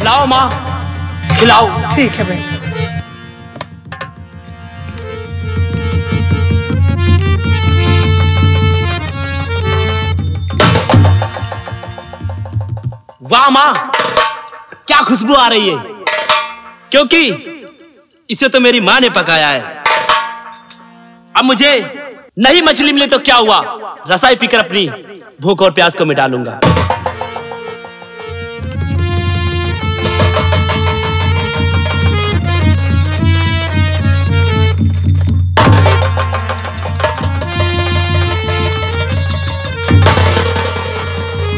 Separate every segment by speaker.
Speaker 1: लाओ माँ, खिलाओ।
Speaker 2: ठीक है बेटा।
Speaker 1: वाह माँ, क्या खुशबू आ रही है, क्योंकि इसे तो मेरी माँ ने पकाया है। अब मुझे नहीं मछली मिले तो क्या हुआ, रसाई पीकर अपनी भूख और प्यास को मिटा लूंगा।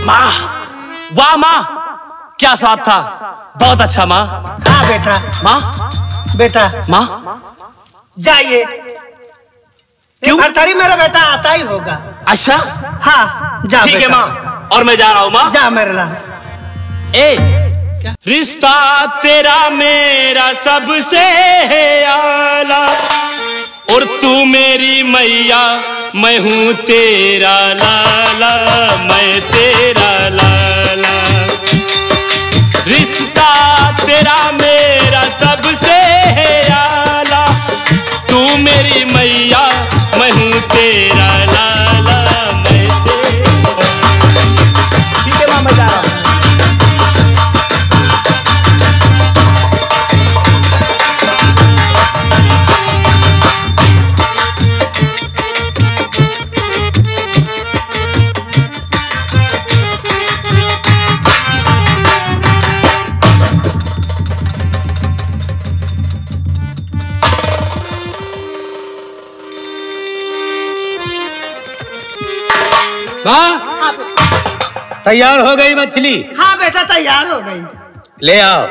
Speaker 1: माँ, वाह माँ, क्या स्वाद था, बहुत अच्छा माँ।
Speaker 2: हाँ बेटा।
Speaker 1: माँ,
Speaker 2: बेटा।
Speaker 1: माँ
Speaker 2: जाइए।
Speaker 1: क्यों?
Speaker 2: भरथरी मेरा बेटा आता ही होगा।
Speaker 1: अच्छा
Speaker 2: हाँ जा।
Speaker 1: ठीक है माँ, और मैं जा रहा हूँ माँ।
Speaker 2: जा मेरे लाल।
Speaker 1: रिश्ता तेरा मेरा सबसे है आला, और तू मेरी मैया, मैं हूँ तेरा लाला, मैं तेरा लाला। रिश्ता तेरा मेरा सबसे है आला, तू मेरी मैया, मैं हूँ तेरा लाला, मैं तेरा। ठीक है माँ, मैं जा रहा हूँ।
Speaker 3: हाँ, तैयार हो गई मछली?
Speaker 2: हाँ बेटा तैयार हो गई।
Speaker 3: ले आओ।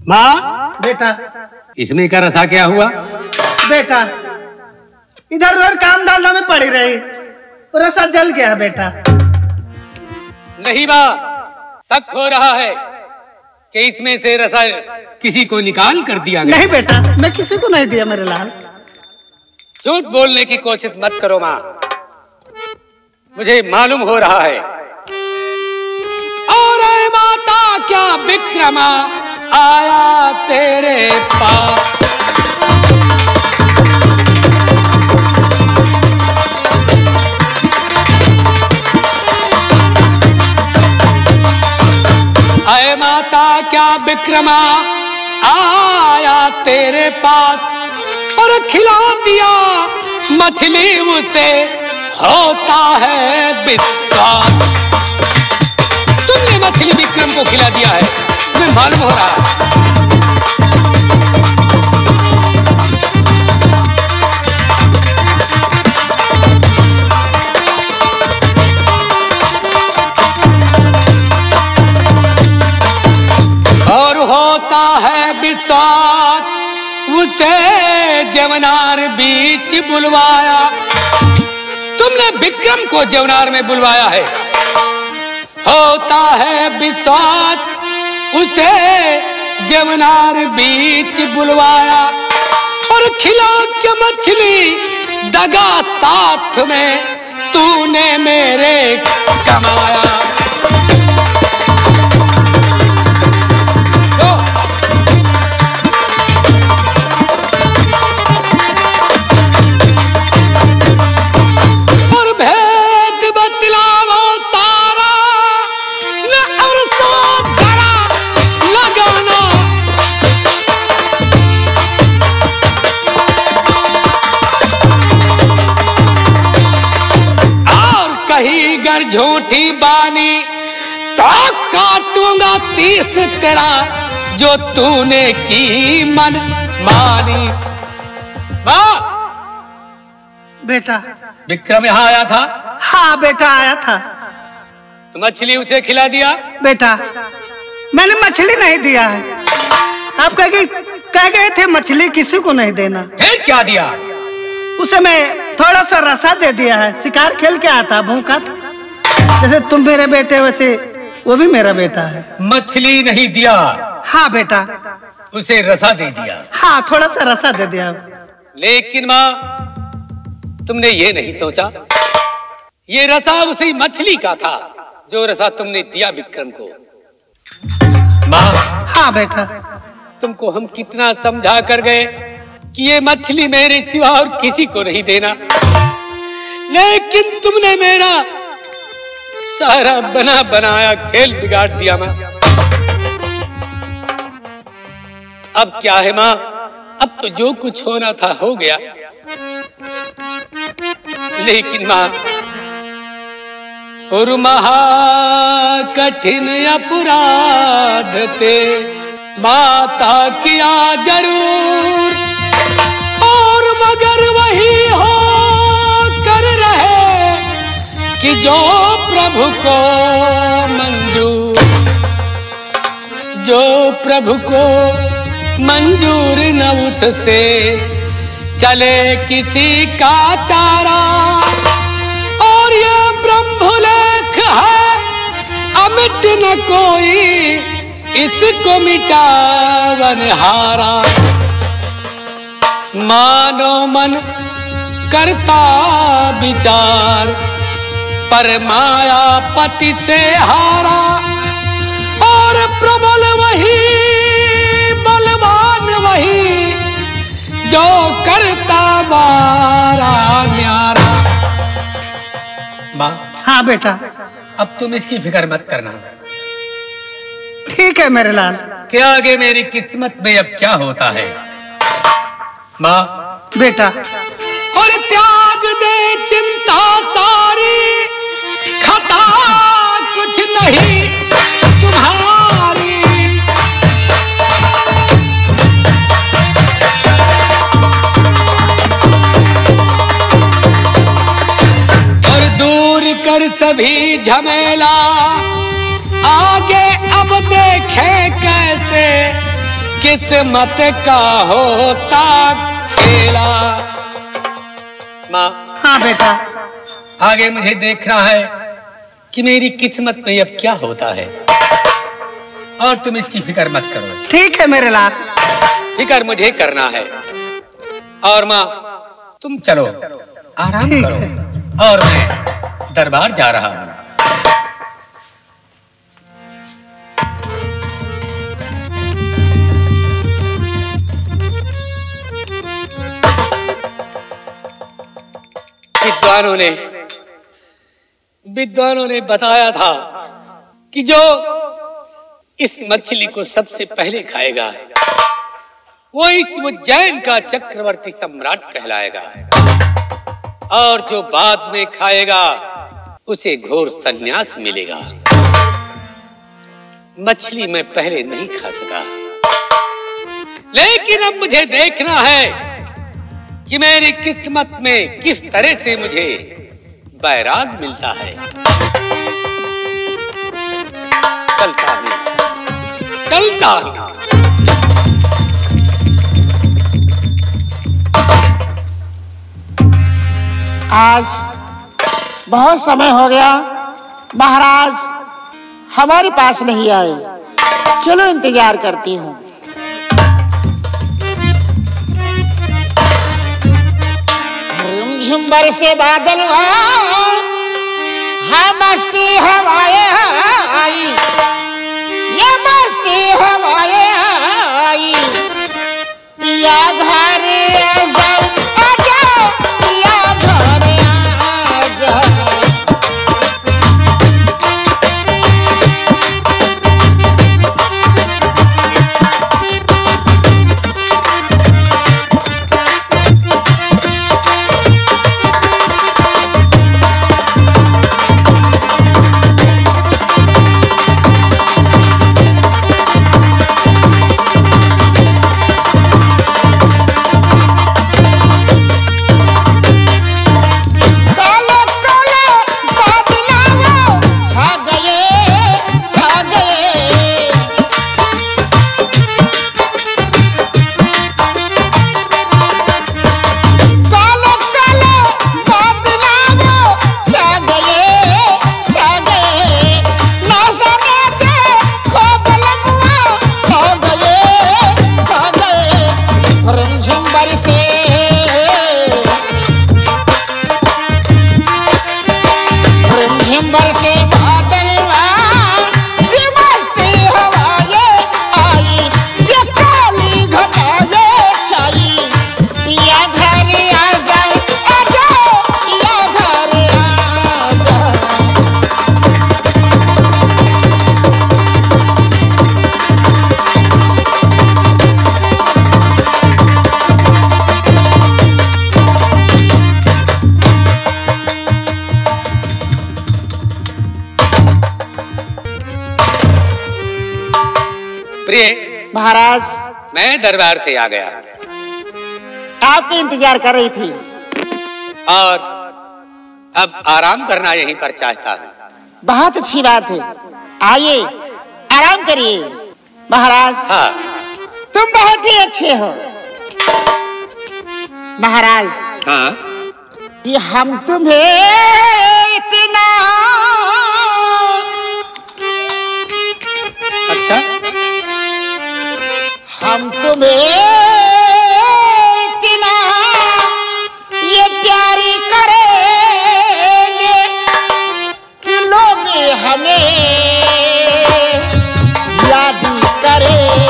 Speaker 3: माँ
Speaker 2: बेटा।
Speaker 3: इसमें क्या रथा, क्या हुआ?
Speaker 2: बेटा इधर उधर काम धंधा में पड़ी रही, रसा जल गया बेटा।
Speaker 3: नहीं माँ, शक हो रहा है कि इसमें से रसा किसी को निकाल कर दिया गया।
Speaker 2: नहीं बेटा, मैं किसी को नहीं दिया मेरे लाल।
Speaker 3: झूठ बोलने की कोशिश मत करो माँ, मुझे मालूम हो रहा है। और माता क्या विक्रमा आया तेरे पास, अय माता क्या विक्रमा आया तेरे पास, और खिला दिया मछली उसे होता है विश्वास। तुमने मछली विक्रम को खिला दिया है, तुम्हें मालूम हो रहा है। और होता है विश्वास उसे जवनार बीच बुलवाया। तुमने विक्रम को जवनार में बुलवाया है। होता है विश्वास उसे जवनार बीच बुलवाया, और खिला के मछली दगा साथ में तूने मेरे कमाया। झूठी बानी तो काटूंगा 30 तेरा, जो तूने की मन मानी।
Speaker 2: बेटा
Speaker 3: विक्रम यहाँ आया था?
Speaker 2: हाँ बेटा आया था।
Speaker 3: तो मछली उसे खिला दिया?
Speaker 2: बेटा मैंने मछली नहीं दिया है। आप कह गए थे मछली किसी को नहीं देना।
Speaker 3: फिर क्या दिया?
Speaker 2: उसे मैं थोड़ा सा रसा दे दिया है। शिकार खेल के आता, भूखा था। जैसे तुम मेरे बेटे वैसे वो भी मेरा बेटा है।
Speaker 3: मछली नहीं दिया?
Speaker 2: हाँ बेटा।
Speaker 3: उसे रसा दे दिया?
Speaker 2: हाँ, थोड़ा सा रसा दे दिया।
Speaker 3: लेकिन माँ, तुमने ये नहीं सोचा ये रसा उसी मछली का था जो रसा तुमने दिया विक्रम को? माँ।
Speaker 2: हाँ बेटा।
Speaker 3: तुमको हम कितना समझा कर गए कि ये मछली मेरे सिवा और किसी को नहीं देना, लेकिन तुमने मेरा सारा बना बनाया खेल बिगाड़ दिया माँ। अब क्या है माँ, अब तो जो कुछ होना था हो गया। लेकिन माँ, और महा कठिन अपराध ते माता किया जरूर, और मगर वही हो कर रहे कि जो प्रभु को मंजूर, जो प्रभु को मंजूर न उससे चले किसी का चारा। और ये ब्रह्मलेख है, अमिट न कोई इसको मिटावन हारा। मानो मन करता विचार, पर माया पति से हारा। और प्रबल वही, बलवान वही, जो करता मारा न्यारा। माँ।
Speaker 2: हाँ बेटा।
Speaker 3: अब तुम इसकी फिक्र मत करना।
Speaker 2: ठीक है मेरे लाल।
Speaker 3: क्या आगे मेरी किस्मत में अब क्या होता है माँ?
Speaker 2: बेटा।
Speaker 3: और त्याग दे चिंता सारी, खता कुछ नहीं तुम्हारी। और दूर कर सभी झमेला, आगे अब देखे कैसे किस्मत का होता खेला। माँ।
Speaker 2: हाँ बेटा।
Speaker 3: आगे मुझे देखना है कि मेरी किस्मत में अब क्या होता है, और तुम इसकी फिक्र मत करो।
Speaker 2: ठीक है मेरे लाल।
Speaker 3: फिक्र मुझे करना है। और माँ, तुम चलो आराम करो, और मैं दरबार जा रहा हूँ। विद्वानों ने बताया था कि जो इस मछली को सबसे पहले खाएगा वो इस उज्जैन का चक्रवर्ती सम्राट कहलाएगा, और जो बाद में खाएगा उसे घोर सन्यास मिलेगा। मछली मैं पहले नहीं खा सका, लेकिन अब मुझे देखना है कि मेरी किस्मत में किस तरह से मुझे बैराग मिलता है। चलता हूं, चलता हूं।
Speaker 4: आज बहुत समय हो गया, महाराज हमारे पास नहीं आए। चलो इंतजार करती हूँ। झुम्बर से बादल है मस्ती हवाएं आई, ये मस्ती हवाएं आई। पिया घर आजा, पिया घर आजा। महाराज,
Speaker 3: मैं दरबार से आ गया
Speaker 4: आपके इंतजार कर रही थी
Speaker 3: और अब आराम करना यहीं पर चाहता हूँ।
Speaker 4: बहुत अच्छी बात है, आइए आराम करिए। महाराज,
Speaker 3: हाँ।
Speaker 4: तुम बहुत ही अच्छे हो। महाराज,
Speaker 3: हाँ।
Speaker 4: कि हम तुम्हें इतना
Speaker 3: अच्छा,
Speaker 4: हम तुम्हें इतना ये प्यारी करेंगे कि लोग हमें याद करेंगे।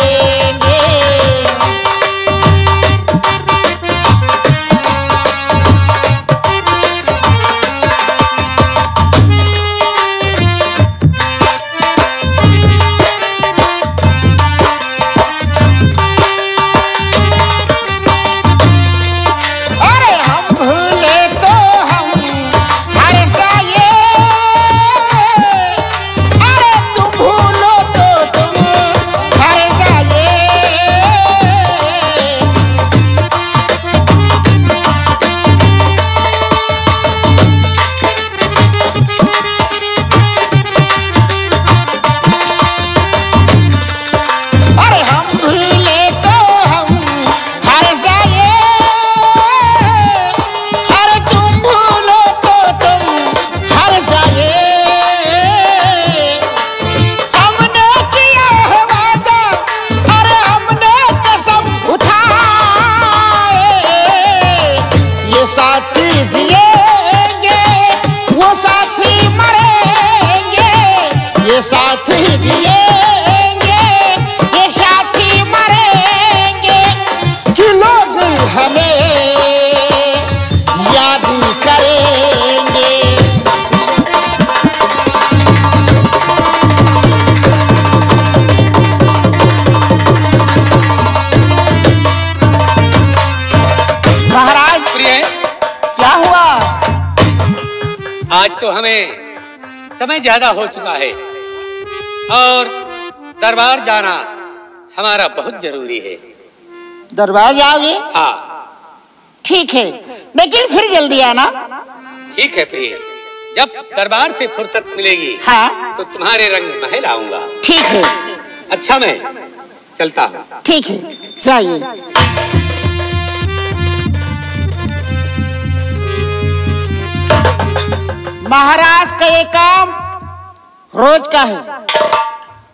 Speaker 4: साथी जिएंगे वो साथी मरेंगे, ये साथी जिएंगे ये साथी मरेंगे, कि लोग हमें याद करेंगे। महाराज, क्या हुआ?
Speaker 3: आज तो हमें समय ज्यादा हो चुका है और दरबार जाना हमारा बहुत जरूरी है।
Speaker 4: दरबार जाओगे?
Speaker 3: हाँ।
Speaker 4: ठीक है, लेकिन फिर जल्दी आना।
Speaker 3: ठीक है प्रिय, जब दरबार से फुर्सत मिलेगी
Speaker 4: हाँ,
Speaker 3: तो तुम्हारे रंग महल आऊंगा।
Speaker 4: ठीक है।
Speaker 3: अच्छा, मैं चलता हूँ।
Speaker 4: ठीक है, जाइए। महाराज का ये काम रोज का है।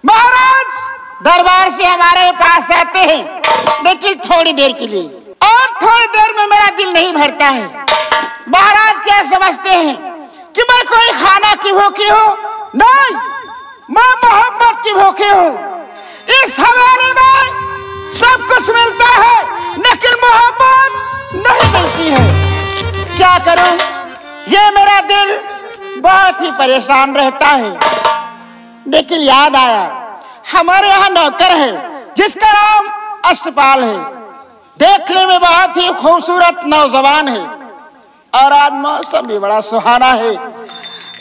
Speaker 4: महाराज दरबार से हमारे पास आते हैं, लेकिन थोड़ी देर के लिए, और थोड़ी देर में मेरा दिल नहीं भरता है। महाराज क्या समझते हैं कि मैं कोई खाना की भूखी हूँ? नहीं, मैं मोहब्बत की भूखी हूँ। इस हवेली में सब कुछ मिलता है, लेकिन मोहब्बत नहीं मिलती है। क्या करूं? ये मेरा दिल बहुत ही परेशान रहता है। लेकिन याद आया, हमारे यहाँ नौकर है जिसका नाम अशपाल है। देखने में बहुत ही खूबसूरत नौजवान है और आज मौसम भी बड़ा सुहाना है।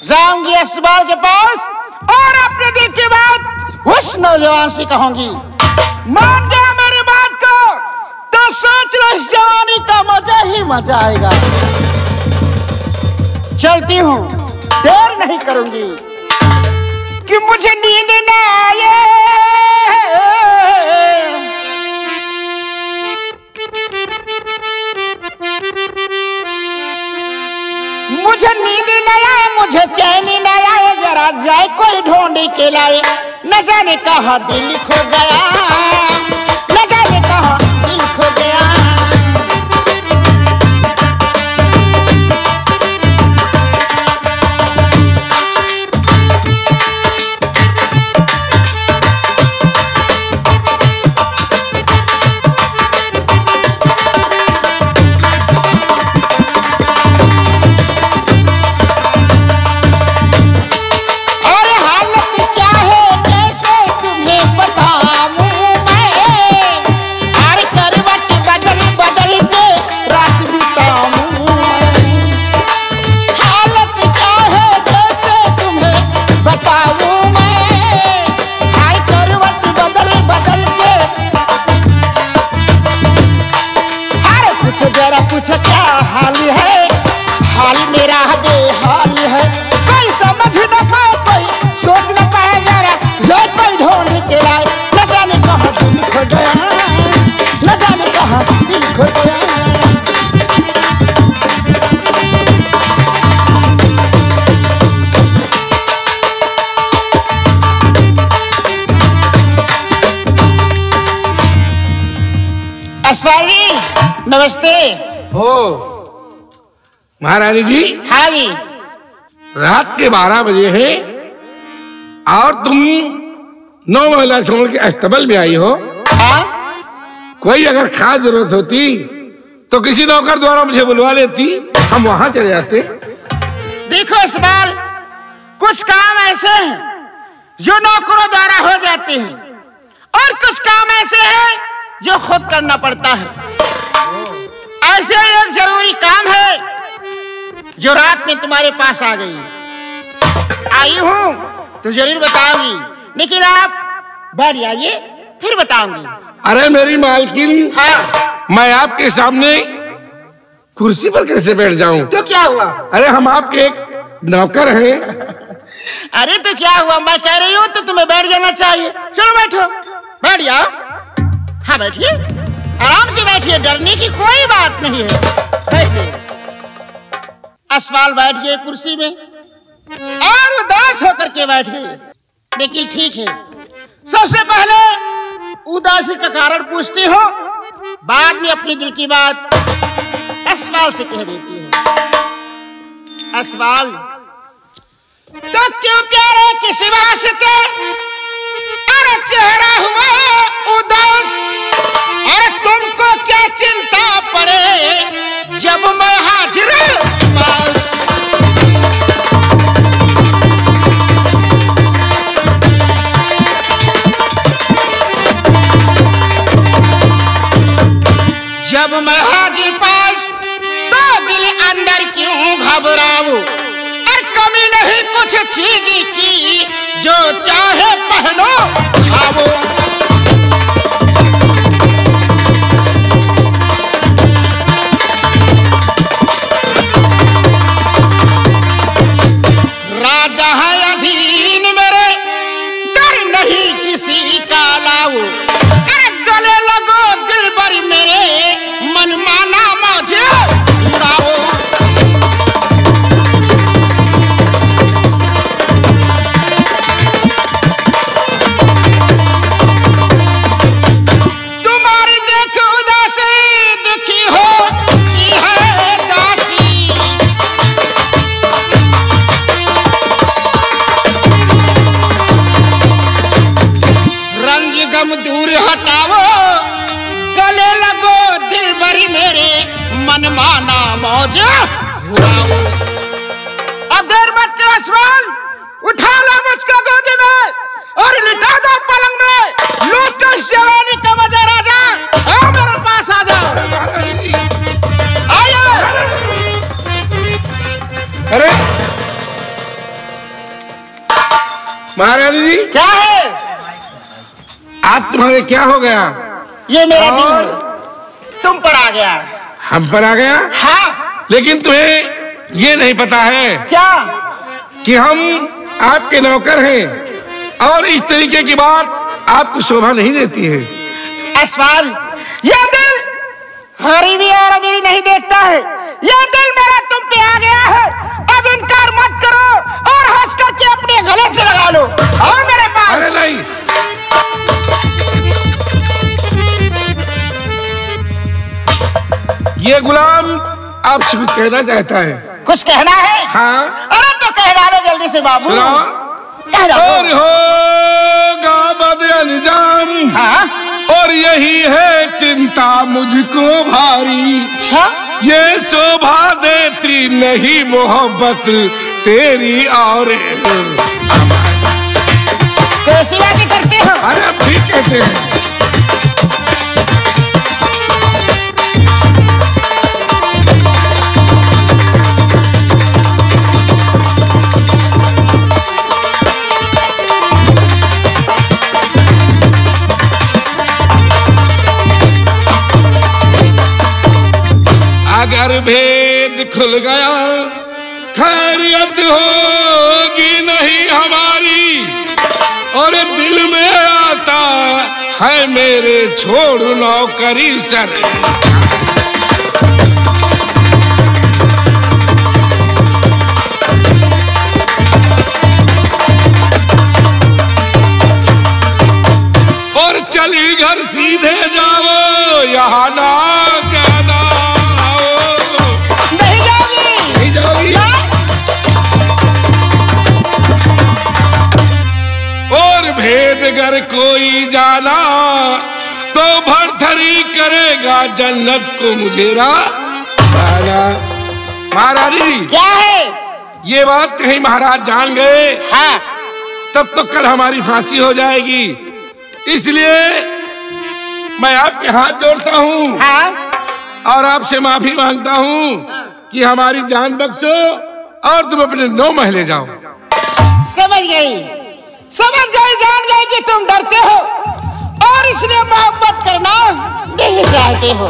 Speaker 4: जाऊंगी अशपाल के पास और अपने दिल की बात उस नौजवान से कहूंगी। मान गया मेरी बात को तो सोच लो, इस जवानी का मजा ही मजा आएगा। चलती हूँ, देर नहीं करूंगी कि मुझे नींद ना आए। मुझे नींद न आए, मुझे चैन न आए, जरा जाए कोई ढूंढ के लाए। न जाने कहाँ दिल खो गया, न जाने कहाँ दिल खो गया। और हालत क्या है कैसे तुम्हें बताऊं मैं, हाल है, हाल मेरा बेहाल है। कोई समझ न पाए, कोई सोच न पाए, जरा ये कोई ढूंढ के लाए। न जाने कहाँ दिल खो गया, न जाने कहाँ दिल खो गया। यशपाल जी नमस्ते।
Speaker 5: हो महारानी जी,
Speaker 4: हाँ जी।
Speaker 5: रात के 12 बजे है और तुम 9 महिला छोड़ के अस्तबल में आई हो।
Speaker 4: हाँ?
Speaker 5: कोई अगर खास जरूरत होती तो किसी नौकर द्वारा मुझे बुलवा लेती, हम वहां चले जाते।
Speaker 4: देखो यशपाल, कुछ काम ऐसे हैं जो नौकरों द्वारा हो जाते हैं और कुछ काम ऐसे हैं जो खुद करना पड़ता है। ऐसे एक जरूरी काम है जो रात में तुम्हारे पास आ गई। आई हूं तो जरूर बताऊंगी, लेकिन आप बैठ जाइए फिर बताऊंगी।
Speaker 5: अरे मेरी मालकिन,
Speaker 4: हाँ?
Speaker 5: मैं आपके सामने कुर्सी पर कैसे बैठ जाऊं?
Speaker 4: तो क्या हुआ?
Speaker 5: अरे हम आपके एक नौकर हैं।
Speaker 4: अरे तो क्या हुआ, मैं कह रही हूँ तो तुम्हें बैठ जाना चाहिए। चलो बैठो, बैठ जाओ। हाँ बैठिए, आराम से बैठिए, डरने की कोई बात नहीं है। बैठिए। यशपाल बैठ गए कुर्सी में और उदास होकर के बैठ गए। लेकिन ठीक है, सबसे पहले उदासी का कारण पूछती हो, बाद में अपने दिल की बात यशपाल से कह देती है। यशपाल, तो क्यों प्यारे किसी वास्ते अरे चेहरा हुआ उदास, अरे तुमको क्या चिंता पड़े जब मैं हाजिर पास। जब मैं हाजिर पास तो दिल अंदर क्यों घबराऊं, और कमी नहीं कुछ चीज की, जो चाहे पहनो खाओ। राजा है अधीन मेरे, डर नहीं किसी का लाओ। अरे गले लगो दिलबर मेरे, मन माना मौजे उड़ाओ। तुम्हारी देख उदासी दुखी होती है दासी, रंज गम दूर हटाओ, गले लगो दिलबर मेरे, मन माना मौज उड़ाओ। अब देर मत करो यशपाल, उठा लो मुझको गोदी में और लिटा दो पलंग में। लूट कर जवानी का मजा राजा, आओ मेरे पास आ जाओ। आइए।
Speaker 5: अरे महारानी जी,
Speaker 4: क्या है?
Speaker 5: आज तुम्हारे क्या हो गया?
Speaker 4: ये मेरा दिल
Speaker 5: और?
Speaker 4: है, तुम पर आ गया।
Speaker 5: हम पर आ गया?
Speaker 4: हाँ।
Speaker 5: लेकिन तुम्हें ये नहीं पता है
Speaker 4: क्या?
Speaker 5: कि हम आपके नौकर हैं और इस तरीके की बात आपको शोभा नहीं देती है।
Speaker 4: यशपाल, ये दिल गरीबी और अमीरी नहीं देखता है। ये दिल मेरा तुम पे आ गया है, अब इनकार मत करो और हंस करके अपने गले से लगा लो। और मेरे पास।
Speaker 5: अरे नहीं, ये गुलाम आपसे कुछ कहना चाहता है।
Speaker 4: कुछ कहना है?
Speaker 5: हाँ।
Speaker 4: अरे तो कह डालो जल्दी से बाबू।
Speaker 5: सुनो।
Speaker 4: कह डालो।
Speaker 5: और होगा बद अंजाम,
Speaker 4: हाँ?
Speaker 5: और यही है चिंता मुझको भारी।
Speaker 4: अच्छा?
Speaker 5: ये शोभा देती नहीं मोहब्बत तेरी और।
Speaker 4: कैसी बातें करते हो?
Speaker 5: अरे अब ठीक कहते हैं। अगर भेद खुल गया, खैरियत होगी नहीं हमारी, और दिल में आता है मेरे छोड़ नौकरी सर। और चली घर सीधे जाओ, यहाँ ना ज्यादा आओ।
Speaker 4: नहीं जाओगी?
Speaker 5: नहीं जाओगी? और भेद अगर कोई जाना तो भरथरी करेगा जन्नत को मुझेरा। महारानी
Speaker 4: क्या है?
Speaker 5: ये बात कहीं महाराज जान गए,
Speaker 4: हाँ।
Speaker 5: तब तो कल हमारी फांसी हो जाएगी। इसलिए मैं आपके हाथ जोड़ता हूँ,
Speaker 4: हाँ।
Speaker 5: और आपसे माफी मांगता हूँ कि हमारी जान बख्शो और तुम अपने 9 महले जाओ।
Speaker 4: समझ गई, समझ गई, जान गई कि तुम डरते हो और इसलिए मोहब्बत करना नहीं चाहते हो।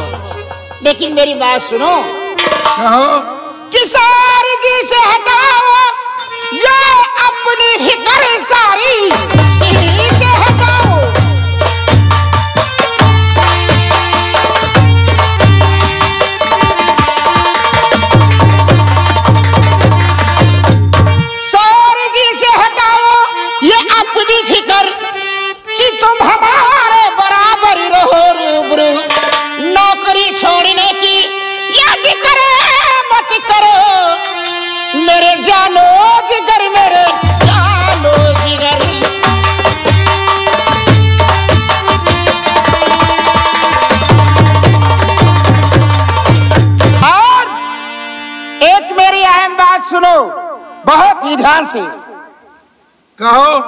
Speaker 4: लेकिन मेरी बात सुनो।
Speaker 5: कहो।
Speaker 4: कि सारी जी से हटाओ ये अपनी फिक्र, सारी जी से हटाओ। सारी जी से हटाओ ये अपनी फिक्र कि तुम हमारे बराबर रहो रूबरू। नौकरी छोड़ने की या जिक्र मत करो मेरे जानो जिगर, मेरे जानो जिगर। और एक मेरी अहम बात सुनो बहुत ही ध्यान से।
Speaker 5: कहो।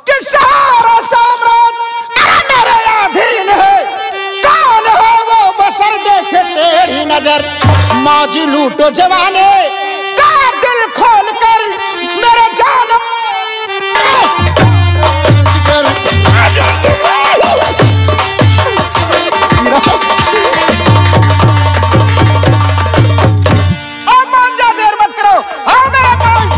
Speaker 4: कि सारा साम्राज्य मेरे अधीन है, कौन है वो बशर देखे तेरी नजर। मौजी लूटो जवाने का दिल खोल कर मेरे जान। और मान जा, देर मत करो। हाँ मेरे पास।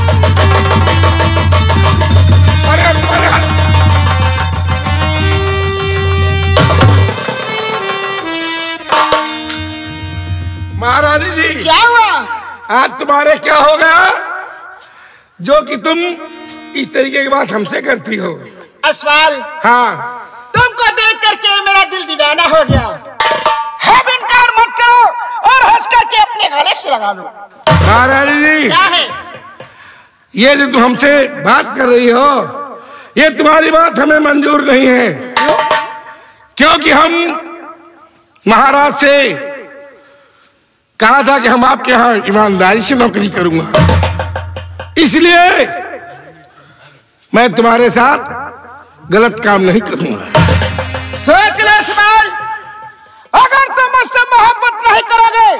Speaker 5: महारानी जी
Speaker 4: क्या हुआ?
Speaker 5: आज तुम्हारे क्या हो गया जो कि तुम इस तरीके की बात हमसे करती हो?
Speaker 4: असवाल,
Speaker 5: हाँ।
Speaker 4: तुमको देख करके मेरा दिल दीवाना हो गया। अब इनकार मत करो और हंस करके अपने गले से लगा लो।
Speaker 5: महारानी जी
Speaker 4: क्या है?
Speaker 5: ये जो तुम हमसे बात कर रही हो, ये तुम्हारी बात हमें मंजूर नहीं है। क्योंकि हम महाराज से कहा था कि हम आपके यहाँ ईमानदारी से नौकरी करूंगा, इसलिए मैं तुम्हारे साथ गलत काम नहीं करूंगा।
Speaker 4: सोच लो इस्माइल, अगर तुम मुझसे मोहब्बत नहीं करोगे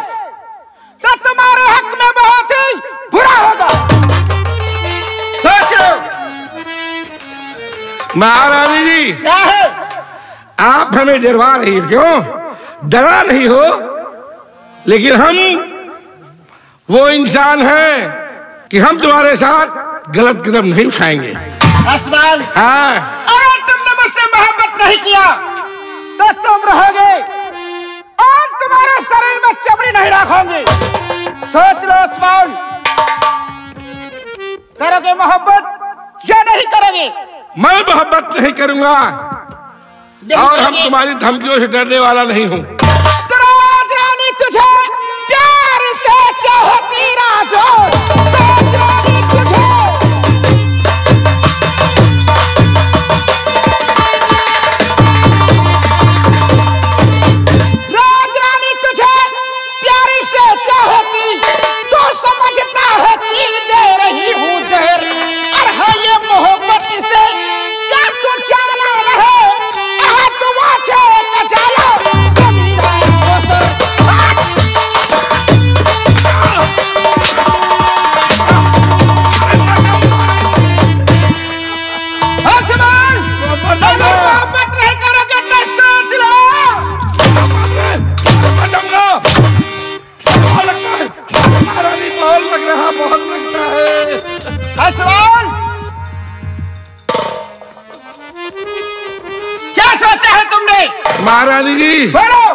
Speaker 4: तो तुम्हारे हक में बहुत ही बुरा होगा। सोच लो।
Speaker 5: महारानी जी
Speaker 4: क्या है?
Speaker 5: आप हमें डरवा रही हो, क्यों डरा रही हो? लेकिन हम वो इंसान हैं कि हम तुम्हारे साथ गलत कदम नहीं उठाएंगे।
Speaker 4: असवाल,
Speaker 5: हाँ।
Speaker 4: अगर तुमने मुझसे मोहब्बत नहीं किया तो तुम रहोगे और तुम्हारे शरीर में चमड़ी नहीं रखोगे। सोच लो असवाल, करोगे मोहब्बत या नहीं करोगे?
Speaker 5: मैं मोहब्बत नहीं करूंगा और हम तुम्हारी धमकियों से डरने वाला नहीं हूँ।
Speaker 4: राजरानी तुझे प्यार से चाहती, राजरानी तुझे। राजरानी तुझे प्यार से चाहती, तो समझता है कि दे रही हूँ जहर। और है ये मोहब्बत से क्या तू जाना रहे, तुम आचे का जाला
Speaker 5: डर लग रहा, बहुत लगता है।
Speaker 4: असवाल, क्या सोचा है तुमने?
Speaker 5: महारानी जी,
Speaker 4: बोलो।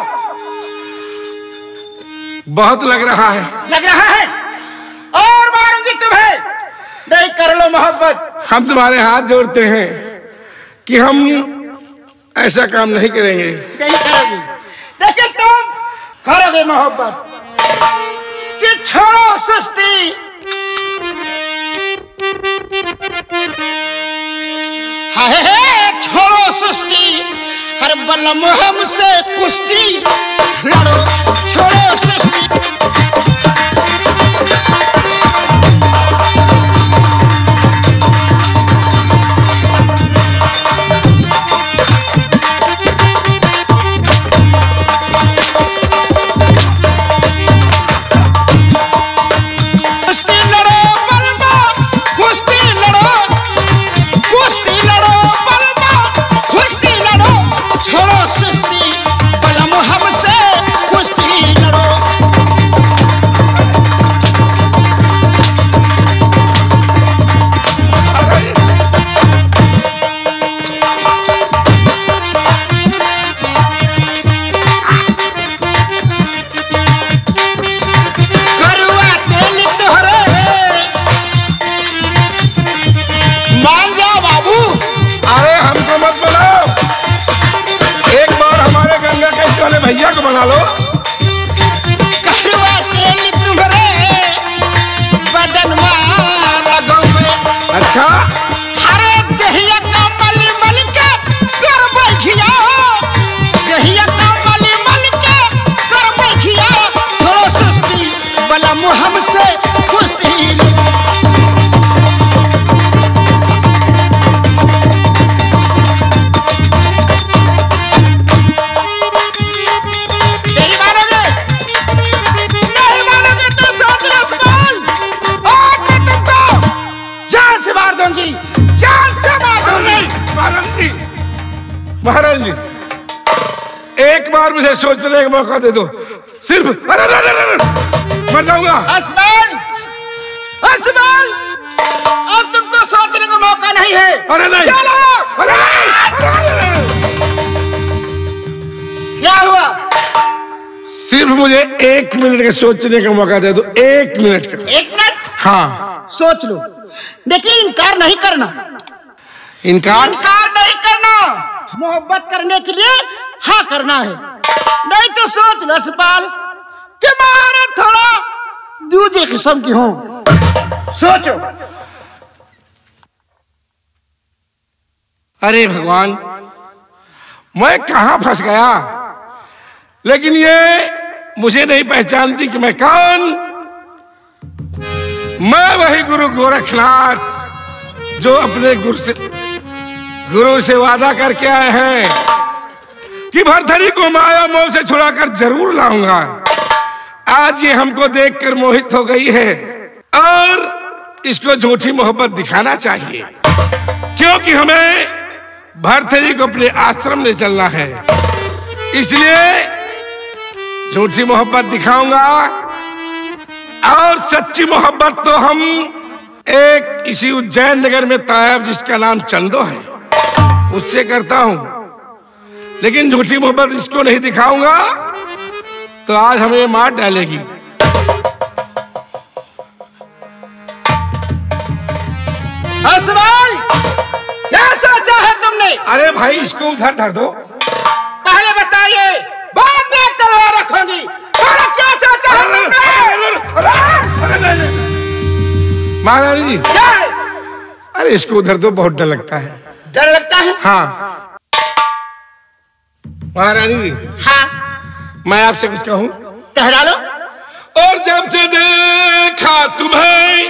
Speaker 5: बहुत लग रहा है।
Speaker 4: लग रहा है और मारूंगी तुम्हें। नहीं कर लो मोहब्बत।
Speaker 5: हम तुम्हारे हाथ जोड़ते हैं कि हम ऐसा काम नहीं करेंगे।
Speaker 4: नहीं करोगी, लेकिन तुम करोगे मोहब्बत। कि छोड़ो सुस्ती, हाय छोड़ो सुस्ती, हर बलम हमसे कुश्ती लड़ो, छोड़ो सुस्ती।
Speaker 5: भैया को बना लो।
Speaker 4: कड़वा तेल तुम्हारे बदन में लगोगे।
Speaker 5: अच्छा,
Speaker 4: हरे दहिया का मल मल के कर बैठिया, दहिया का मल मल के कर बैठिया, छोड़ो सुस्ती बलम हमसे कुश्ती।
Speaker 5: महाराज जी, एक बार मुझे सोचने का मौका दे दो, सिर्फ। अरे मर जाऊंगा।
Speaker 4: असमान, असमान, अब तुमको सोचने का मौका नहीं है।
Speaker 5: अरे नहीं, अरे
Speaker 4: क्या हुआ?
Speaker 5: सिर्फ मुझे 1 मिनट का सोचने का मौका दे दो। 1 मिनट का।
Speaker 4: 1 मिनट?
Speaker 5: हाँ,
Speaker 4: सोच लो, लेकिन इनकार नहीं करना।
Speaker 5: इनकार
Speaker 4: नहीं करना। मोहब्बत करने के लिए हाँ करना है, नहीं तो सोच लो सपाल कि मारे थोड़ा दूसरी किस्म की हो। सोचो।
Speaker 5: अरे भगवान, मैं कहां फंस गया। लेकिन ये मुझे नहीं पहचानती कि मैं कौन। मैं वही गुरु गोरखनाथ जो अपने गुरु से वादा करके आए हैं कि भरथरी को माया मोह से छुड़ाकर जरूर लाऊंगा। आज ये हमको देखकर मोहित हो गई है और इसको झूठी मोहब्बत दिखाना चाहिए, क्योंकि हमें भरथरी को अपने आश्रम ले चलना है। इसलिए झूठी मोहब्बत दिखाऊंगा और सच्ची मोहब्बत तो हम एक इसी उज्जैन नगर में तायब, जिसका नाम चंदो है, उससे करता हूं। लेकिन झूठी मोहब्बत इसको नहीं दिखाऊंगा तो आज हमें मार डालेगी।
Speaker 4: असवाल, क्या सोचा है तुमने?
Speaker 5: अरे भाई, इसको उधर धर दो।
Speaker 4: पहले बताइए, बाद में तलवार रखूंगी। क्या सोचा है तुमने?
Speaker 5: महारानी जी,
Speaker 4: क्या है?
Speaker 5: अरे इसको उधर दो, बहुत डर लगता है।
Speaker 4: डर लगता है?
Speaker 5: हाँ महारानी जी,
Speaker 4: हाँ,
Speaker 5: मैं आपसे कुछ कहूं?
Speaker 4: टहरा लो।
Speaker 5: और जब से देखा तुम्हें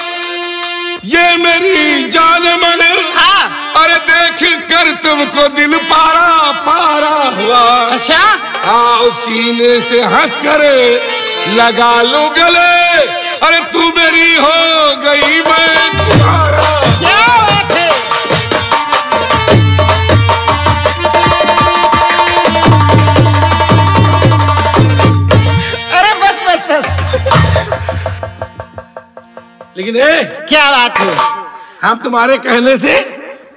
Speaker 5: ये मेरी जान मन,
Speaker 4: हाँ।
Speaker 5: अरे देख कर तुमको दिल पारा पारा हुआ।
Speaker 4: अच्छा,
Speaker 5: आओ सीने से हंस कर लगा लो गले, अरे तू मेरी हो गई मैं तुम्हारा।
Speaker 4: क्या बात है? अरे बस बस बस,
Speaker 5: लेकिन ए,
Speaker 4: क्या बात है?
Speaker 5: हम तुम्हारे कहने से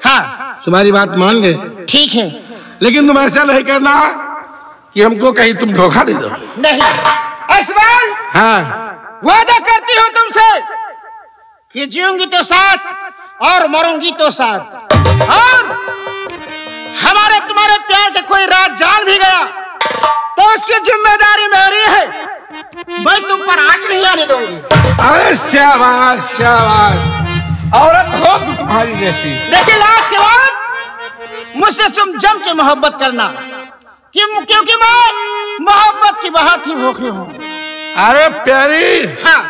Speaker 4: हाँ
Speaker 5: तुम्हारी बात मान गए,
Speaker 4: ठीक है।
Speaker 5: लेकिन तुम ऐसा नहीं करना कि हमको कहीं तुम धोखा दे दो।
Speaker 4: नहीं असमान,
Speaker 5: हाँ
Speaker 4: वादा करती हूँ तुमसे कि जीऊंगी तो साथ और मरूंगी तो साथ, और हमारे तुम्हारे प्यार के कोई रात जान भी गया तो उसकी जिम्मेदारी मेरी है, मैं तुम पर आंच नहीं आने दूंगी।
Speaker 5: अरे शाबाश शाबाश, औरत हो तू तुम्हारी जैसी।
Speaker 4: लेकिन आज के बाद मुझसे तुम जम के मोहब्बत करना, क्योंकि मैं मोहब्बत की बहुत ही भूखी हूँ।
Speaker 5: अरे प्यारी,
Speaker 4: हाँ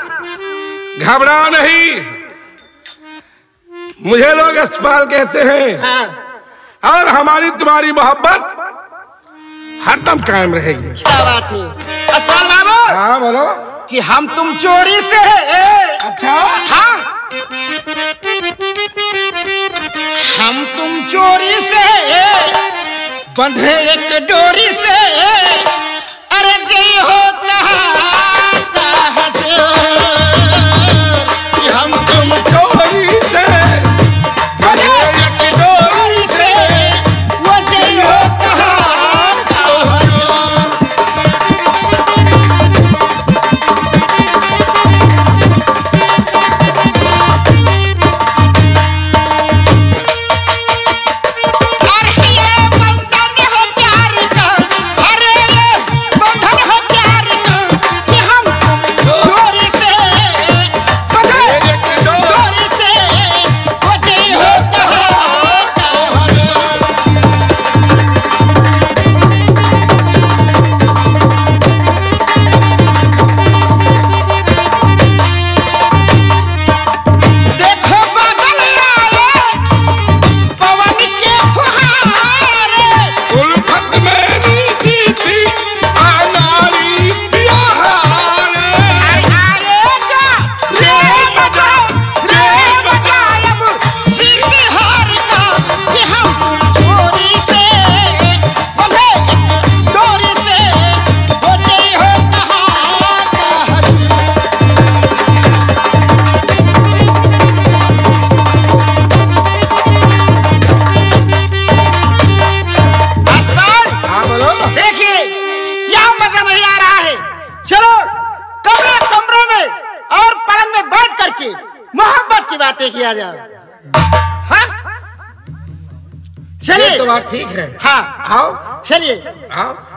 Speaker 5: घबराओ नहीं, मुझे लोग यशपाल कहते हैं,
Speaker 4: हाँ
Speaker 5: और हमारी तुम्हारी मोहब्बत हरदम कायम रहेगी।
Speaker 4: क्या बात है असमान बाबू?
Speaker 5: हाँ बोलो।
Speaker 4: कि हम तुम चोरी से है।
Speaker 5: अच्छा
Speaker 4: हाँ, हम तुम चोरी से बंधे एक डोरी से, अरे जय हो कहा जो कि हम तुम
Speaker 5: चोरी से
Speaker 4: बंधे एक डोरी से, वो जय हो कहा जो। मोहब्बत की बातें किया जाए। हाँ चलिए,
Speaker 5: तो बात ठीक है।
Speaker 4: हाँ
Speaker 5: आओ
Speaker 4: चलिए।
Speaker 5: आओ।